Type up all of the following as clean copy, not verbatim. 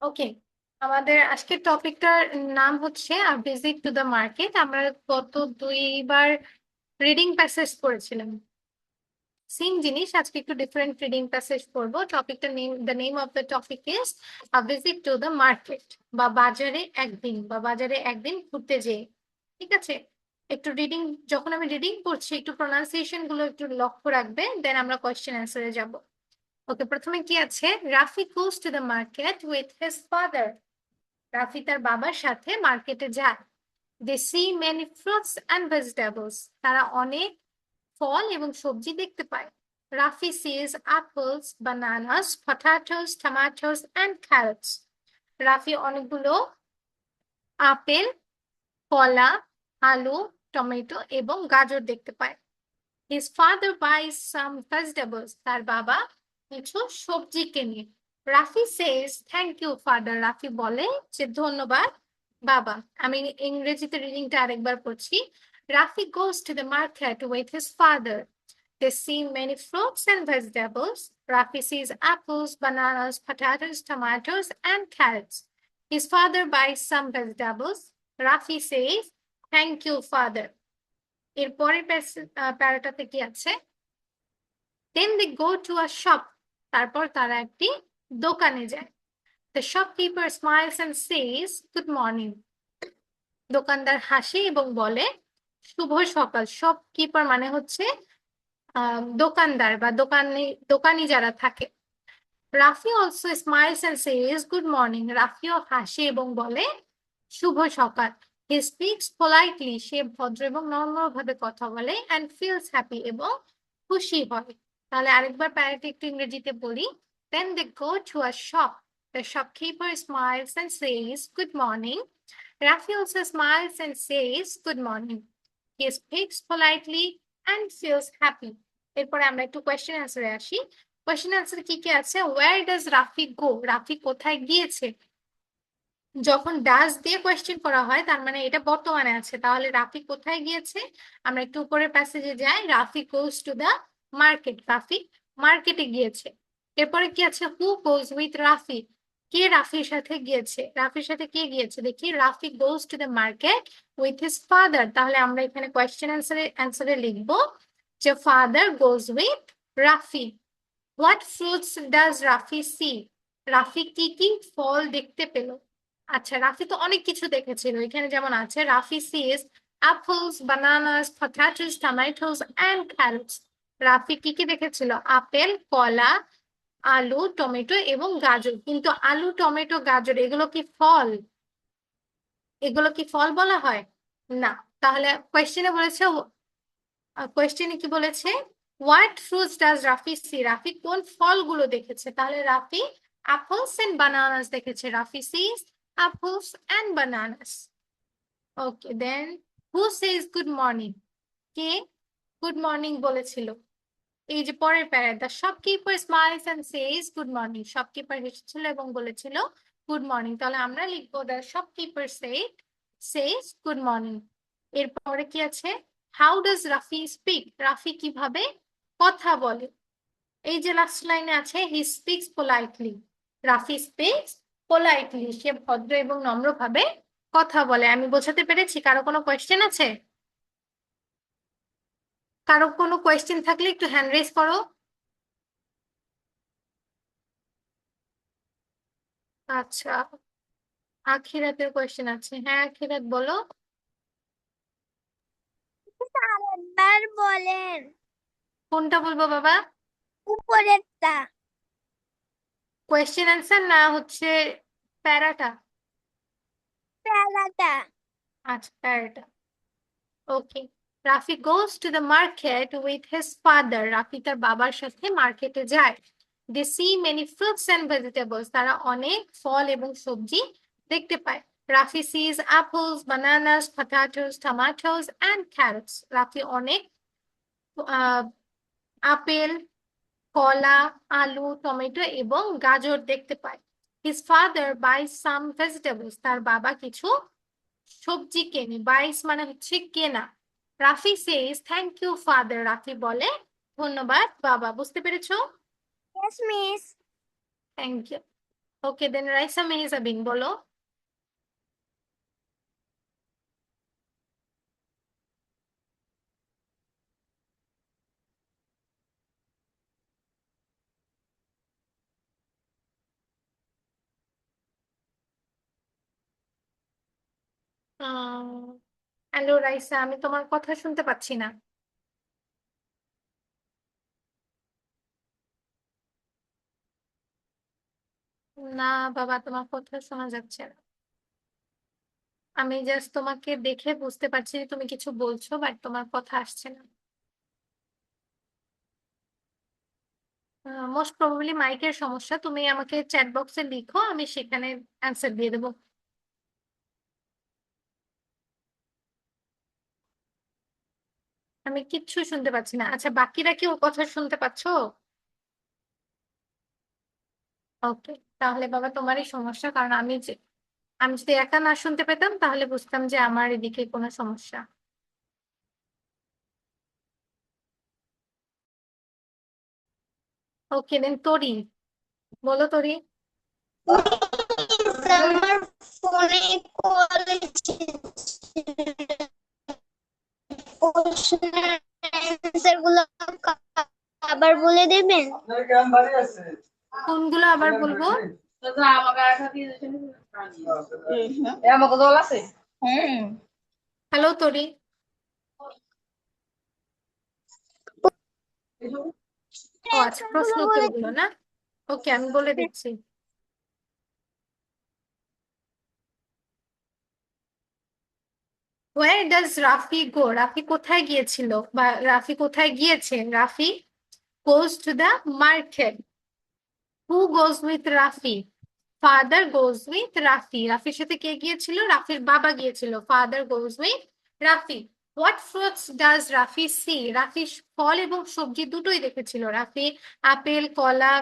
ওকে, আমাদের আজকের টপিকটার নাম হচ্ছে ভিজিট টু দ্য মার্কেট। আমরা গত দুইবার রিডিং প্যাসেজ পড়েছিলাম, সেম জিনিস আজকে একটু ডিফারেন্ট রিডিং প্যাসেজ পড়বো। টপিকটা name, the name of the topic is visit to the market, বা বাজারে একদিন ঘুরতে যেয়ে। ঠিক আছে, একটু রিডিং, যখন আমি রিডিং পড়ছি একটু প্রোনাউন্সিয়েশন গুলো একটু লক্ষ্য রাখবে, দেন আমরা কোয়েশ্চেন অ্যান্সারে যাব। ওকে, প্রথমে কি আছে? Rafi goes to the market with his father. Rafi তার বাবার সাথে মার্কেটে যায়। They see many fruits and vegetables. তারা অনেক ফল এবং সবজি দেখতে পায়। Rafi sees apples, bananas, potatoes, tomatoes and carrots. Rafi অনেকগুলো আপেল, কলা, আলু, টমেটো এবং গাজর দেখতে পায়। His father buys some vegetables. তার বাবা কিছু সবজি কেনে। Rafi says thank you father. Rafi বলে যে ধন্যবাদ বাবা। আমি ইংরেজিতে রিডিংটা আরেকবার পড়ছি। Rafi goes to the market with his father. They see many fruits and vegetables. Rafi sees apples, bananas, potatoes, tomatoes, and carrots. His father buys some vegetables. Rafi says, thank you, father. এরপরের প্যারাটাতে কি আছে? Then they go to a shop. তারপর তারা একটি দোকানে যায়। The shopkeeper smiles and says, good morning. দোকানদার হাসে এবং বলে শুভ সকাল। শপকিপার মানে হচ্ছে দোকানদার বা দোকানি যারা থাকে। Rafi also smiles and says good morning. রাফিও হাসে এবং বলে শুভ সকাল। He speaks politely. সে ভদ্র এবং নম্রভাবে কথা বলে। এন্ড ফিলস হ্যাপি এবং খুশি হয়। তাহলে আরেকবার প্যারাটি একটু ইংরেজিতে বলি। Then they go to a shop. The shopkeeper smiles and says good morning. Rafi also smiles and says good morning. He speaks politely and feels happy. এরপরে আমরা একটু কোয়েশ্চেন অ্যান্সারে আসি। কোয়েশ্চেন আনসার কি কি আছে? Wire does Rafi go? Rafi কোথায় গিয়েছে? যখন ডাজ দিয়ে কোয়েশ্চেন করা হয় তার মানে এটা বর্তমানে আছে, তাহলে রাফি কোথায় গিয়েছে? আমরা একটু উপরের প্যাসেজে যাই। Rafi goes to the market. Rafi মার্কেটে গিয়েছে। এরপরে কি আছে? হু গোজ উইথ রাফি? কে রাফির সাথে গিয়েছে? রাফির সাথে কে গিয়েছে দেখি। Rafi goes to the market with his father. তাহলে আমরা এখানে কোয়েশ্চেন অ্যান্সারে লিখবো যে father goes with Rafi. What fruits does Rafi see? Rafi কি কি ফল দেখতে পেল? আচ্ছা, রাফি তো অনেক কিছু দেখেছিল, এখানে যেমন আছে Rafi sees apples, bananas, potatoes, tomatoes and carrots. Rafi কি কি দেখেছিল? আপেল, কলা, আলু, টমেটো এবং গাজর। কিন্তু আলু, টমেটো, গাজর এগুলো কি ফল? এগুলো কি ফল বলা হয়? না। তাহলে কোয়েশ্চেনে কি বলেছে? What fruits does Rafi see? Rafi কোন ফলগুলো দেখেছে? তাহলে রাফি অ্যাপলস এন্ড বানানাস দেখেছে। Rafi sees apples and bananas. Okay, then who says good morning? কে গুড মর্নিং বলেছিল? এই যে পরের para, the shopkeeper smiles and says good morning. Shopkeeper হেসেছিল এবং বলেছিল গুড মর্নিং। তাহলে আমরা লিখবো the shopkeeper says good morning. এরপরে কি আছে? How does Rafi speak? Rafi কিভাবে কথা বলে? এই যে লাস্ট লাইনে আছে he speaks politely. Rafi speaks politely. সে ভদ্র এবং নম্রভাবে কথা বলে। আমি বোঝাতে পেরেছি? কারো কোনো কোয়েশ্চেন আছে? কারো কোনো কোয়েশ্চেন থাকলে একটু হ্যান্ড রেজ করো। আচ্ছা, আখিরাতের কোয়েশ্চেন আছে। হ্যাঁ আখিরাত বলো। আরেকবার বলেন। কোনটা বলবো বাবা? উপরেরটা। কোয়েশ্চেন অ্যান্সার না হচ্ছে প্যারাটা? পেয়ালাটা। আচ্ছা, প্যারাটা। Okay, Rafi goes to the market with his father. Rafi তার বাবার সাথে মার্কেটে যায়। They see many fruits and vegetables. তারা অনেক ফল এবং সবজি দেখতে পায়। Rafi sees apples, bananas, potatoes, tomatoes and carrots. Rafi অনেক আহ, আপেল, কলা, আলু, টমেটো এবং গাজর দেখতে পায়। His father buys some vegetables. তার বাবা কিছু সবজি কেনে। বাইস মানে হচ্ছে কেনা। Rafi says thank you father. Rafi বলে ধন্যবাদ বাবা। বুঝতে পেরেছো? Yes miss. Thank you. Okay, then Raisa Mehjabin বলো। হ্যালো রাইসা, আমি তোমার কথা শুনতে পাচ্ছি না। না বাবা, তোমার কথা শোনা যাচ্ছে না। আমি জাস্ট তোমাকে দেখে বুঝতে পারছি যে তুমি কিছু বলছো, বাট তোমার কথা আসছে না। মোস্ট প্রবাবলি মাইকের সমস্যা। তুমি আমাকে চ্যাট বক্সে লিখো, আমি সেখানে অ্যান্সার দিয়ে দেবো। আমি কিচ্ছু শুনতে পাচ্ছি না। আচ্ছা, বাকিরা কি ওর কথা শুনতে পাচ্ছো? ওকে, তাহলে বাবা তোমারই সমস্যা, কারণ আমি যদি একা না শুনতে পেতাম তাহলে বুঝতাম যে আমার এদিকে কোনো সমস্যা। ওকে, দেন তরি বলো। তরি, আমার ফোনে কল প্রশ্নের অ্যান্সার গুলো আবার বলে দেবেন? কোনগুলো আবার বলবো? হুম। হ্যালো তরি। ও আচ্ছা, অ্যান্সার প্রশ্ন গুলো বলে উত্তরগুলো না। ওকে, আমি বলে দিচ্ছি। Where does Rafi go? Rafi কোথায় গিয়েছিল, বা রাফি কোথায় গিয়েছেন? Rafi goes to the market. Who goes with Rafi? Father goes with Rafi. রাফির সাথে কে গিয়েছিল? রাফির বাবা গিয়েছিল। Father goes with Rafi. What fruits does Rafi see? Rafi ফল এবং সবজি দুটোই দেখেছিল। রাফি আপেল, কলা,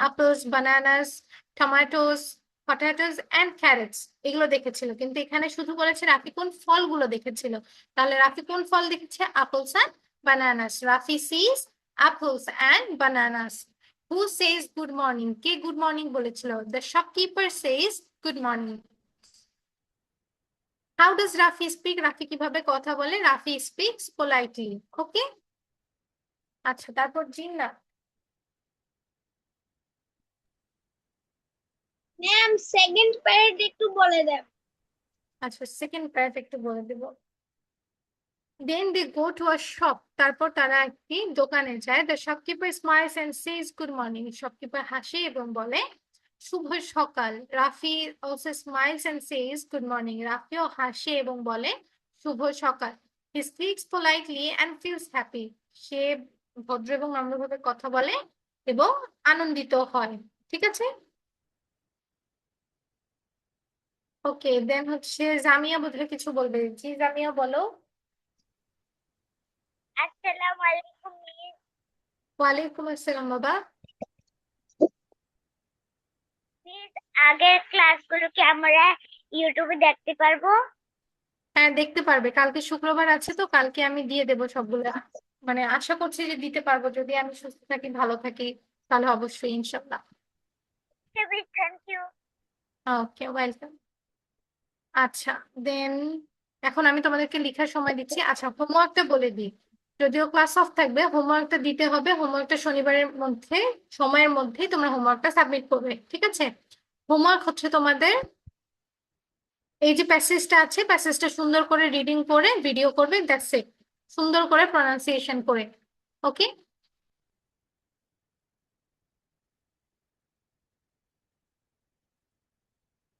apples, bananas, tomatoes, potatoes and carrots এগুলো দেখেছিল, কিন্তু এখানে শুধু বলেছে রাফি কোন ফলগুলো দেখেছিল। তাহলে রাফি কোন ফল দেখেছে? apples and bananas. Rafi sees apples and bananas. Who says good morning? কে গুড মর্নিং বলেছিল? The shopkeeper says good morning. How does Rafi speak? Rafi কিভাবে কথা বলে? Rafi speaks politely. ওকে, আচ্ছা, তারপর জিন্না। ম্যাম, সেকেন্ড প্যারেড একটু বলে দেন। আচ্ছা, সেকেন্ড প্যারাটা একটু বলে দেব। দেন they go to a shop, তারপর তারা একটি দোকানে যায়। The shopkeeper smiles and says good morning. Shopkeeper হাসে এবং বলে শুভ সকাল। Rafi also smiles and says good morning. রাফিও হাসে এবং বলে শুভ সকাল। He speaks politely and feels happy. সে ভদ্র এবং নম্রভাবে কথা বলে এবং আনন্দিত হয়। ঠিক আছে। ওকে, দেন হচ্ছে জামিয়া বোধহয় কিছু বলবে। জি জামিয়া বলো। আসসালামু আলাইকুম মিস। ওয়ালাইকুম আসসালাম বাবা। মিস, আগের ক্লাসগুলো কি আমরা ইউটিউবে দেখতে পারবো? হ্যাঁ, দেখতে পারবে। কালকে শুক্রবার আছে তো, কালকে আমি দিয়ে দেবো সবগুলো। মানে আশা করছি যে দিতে পারবো, যদি আমি সুস্থ থাকি, ভালো থাকি, তাহলে অবশ্যই ইনশাল্লাহ। Thank you. Okay, welcome. আচ্ছা, দেন এখন আমি তোমাদেরকে লেখার সময় দিচ্ছি। আচ্ছা, হোমওয়ার্কটা বলে দিই। যদিও ক্লাস অফ থাকবে, হোমওয়ার্কটা দিতে হবে। হোমওয়ার্কটা শনিবারের মধ্যে, সময়ের মধ্যেই তোমরা হোমওয়ার্কটা সাবমিট করবে। ঠিক আছে। হোমওয়ার্ক হচ্ছে তোমাদের এই যে প্যাসেজটা আছে, প্যাসেজটা সুন্দর করে রিডিং করে ভিডিও করবে, দ্যাটস ইট। সুন্দর করে প্রনাউন্সিয়েশন করে। ওকে।